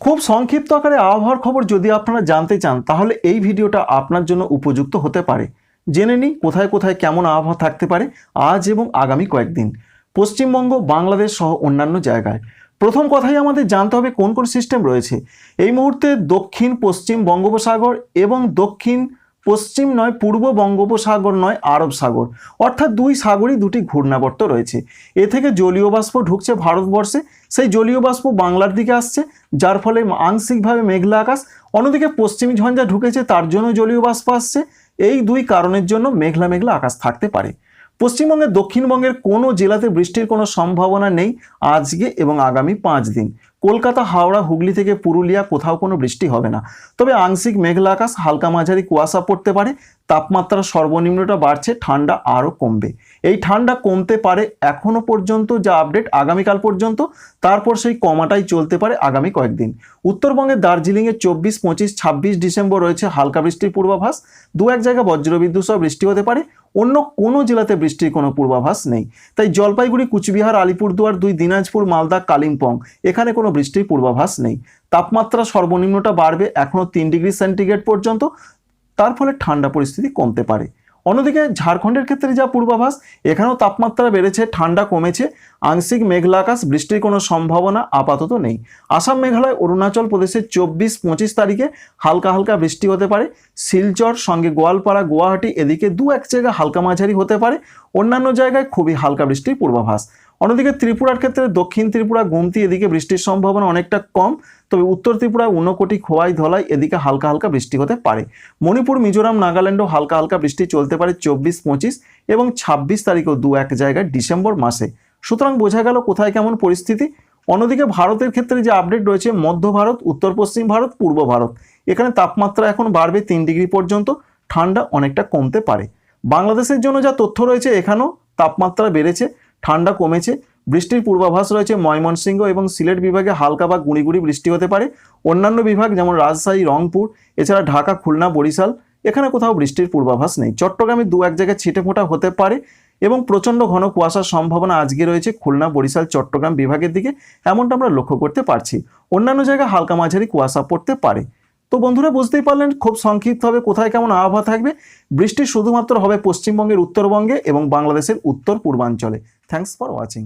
খুব সংক্ষিপ্ত আকারে আবহাওয়ার খবর যদি আপনারা জানতে চান তাহলে এই ভিডিওটা আপনার জন্য উপযুক্ত হতে পারে। জেনে নিই কোথায় কোথায় কেমন আবহাওয়া থাকতে পারে আজ এবং আগামী কয়েকদিন পশ্চিমবঙ্গ, বাংলাদেশ সহ অন্যান্য জায়গায়। প্রথম কথাই আমাদের জানতে হবে কোন কোন সিস্টেম রয়েছে এই মুহূর্তে। দক্ষিণ পশ্চিম বঙ্গোপসাগর এবং দক্ষিণ পশ্চিম নয়, পূর্ব বঙ্গোপসাগর নয়, আরব সাগর, অর্থাৎ দুই সাগরই দুটি ঘূর্ণাবর্ত রয়েছে। এ থেকে জলীয় বাষ্প ঢুকছে ভারতবর্ষে, সেই জলীয় বাষ্প বাংলার দিকে আসছে, যার ফলে আংশিকভাবে মেঘলা আকাশ। অন্যদিকে পশ্চিমী ঝঞ্ঝা ঢুকেছে, তার জন্য জলীয় বাষ্প আসছে। এই দুই কারণের জন্য মেঘলা মেঘলা আকাশ থাকতে পারে। পশ্চিমবঙ্গের দক্ষিণবঙ্গের কোনো জেলাতে বৃষ্টির কোনো সম্ভাবনা নেই আজকে এবং আগামী 5 দিন। কলকাতা, হাওড়া, হুগলি থেকে পুরুলিয়া কোথাও কোনো বৃষ্টি হবে না, তবে আংশিক মেঘলা আকাশ, হালকা মাঝারি কুয়াশা পড়তে পারে। তাপমাত্রা সর্বনিম্নটা বাড়ছে, ঠান্ডা আরও কমবে। এই ঠান্ডা কমতে পারে এখনো পর্যন্ত যা আপডেট আগামীকাল পর্যন্ত, তারপর সেই কমাটাই চলতে পারে আগামী কয়েকদিন। উত্তরবঙ্গের দার্জিলিংয়ে 24, 25, 26 ডিসেম্বর রয়েছে হালকা বৃষ্টির পূর্বাভাস। দু এক জায়গায় বজ্রবিদ্যুৎ সহ বৃষ্টি হতে পারে। অন্য কোনো জেলাতে বৃষ্টির কোনো পূর্বাভাস নেই। তাই জলপাইগুড়ি, কুচবিহার, আলিপুরদুয়ার, 2 দিনাজপুর, মালদা, কালিম্পং এখানে কোনো বৃষ্টির পূর্বাভাস নেই। তাপমাত্রা সর্বনিম্নটা বাড়বে এখনও 3 ডিগ্রি সেন্টিগ্রেড পর্যন্ত, তার ফলে ঠান্ডা পরিস্থিতি কমতে পারে। অন্যদিকে ঝাড়খণ্ডের ক্ষেত্রে যা পূর্বাভাস, এখানেও তাপমাত্রা বেড়েছে, ঠান্ডা কমেছে, আংশিক মেঘলা আকাশ, বৃষ্টির কোনো সম্ভাবনা আপাতত নেই। আসাম, মেঘালয়, অরুণাচল প্রদেশে 24, 25 তারিখে হালকা হালকা বৃষ্টি হতে পারে। শিলচর সঙ্গে গোয়ালপাড়া, গুয়াহাটি এদিকে 2 এক জায়গায় হালকা মাঝারি হতে পারে। অন্যান্য জায়গায় খুবই হালকা বৃষ্টির পূর্বাভাস। অন্যদিকে ত্রিপুরার ক্ষেত্রে দক্ষিণ ত্রিপুরা, গুমতি এদিকে বৃষ্টির সম্ভাবনা অনেকটা কম, তবে উত্তর ত্রিপুরা, ঊনকোটি, খোয়াই, ধলাই এদিকে হালকা হালকা বৃষ্টি হতে পারে। মণিপুর, মিজোরাম, নাগাল্যান্ডও হালকা হালকা বৃষ্টি চলতে পারে 24, 25 এবং 26 তারিখেও 2 এক জায়গায় ডিসেম্বর মাসে। সুতরাং বোঝা গেল কোথায় কেমন পরিস্থিতি। অন্যদিকে ভারতের ক্ষেত্রে যে আপডেট রয়েছে, মধ্য ভারত, উত্তর পশ্চিম ভারত, পূর্ব ভারত এখানে তাপমাত্রা এখন বাড়বে 3 ডিগ্রি পর্যন্ত, ঠান্ডা অনেকটা কমতে পারে। বাংলাদেশের জন্য যা তথ্য রয়েছে, এখানেও তাপমাত্রা বেড়েছে, ঠান্ডা কমেছে। বৃষ্টির পূর্বাভাস রয়েছে ময়মনসিংহ এবং সিলেট বিভাগে হালকা বা গুঁড়ি গুঁড়ি বৃষ্টি হতে পারে। অন্যান্য বিভাগ যেমন রাজশাহী, রংপুর, এছাড়া ঢাকা, খুলনা, বরিশাল এখানে কোথাও বৃষ্টির পূর্বাভাস নেই। চট্টগ্রামে 2 এক জায়গায় ছিটেফোঁটা হতে পারে এবং প্রচণ্ড ঘন কুয়াশার সম্ভাবনা আজকে রয়েছে খুলনা, বরিশাল, চট্টগ্রাম বিভাগের দিকে, এমনটা আমরা লক্ষ্য করতে পারছি। অন্যান্য জায়গায় হালকা মাঝারি কুয়াশা পড়তে পারে। তো বন্ধুরা, বুঝতেই পারলেন খুব সংক্ষিপ্তভাবে কোথায় কেমন আবহাওয়া থাকবে। বৃষ্টি শুধুমাত্র হবে পশ্চিমবঙ্গের উত্তরবঙ্গে এবং বাংলাদেশের উত্তর পূর্বাঞ্চলে। Thanks for watching.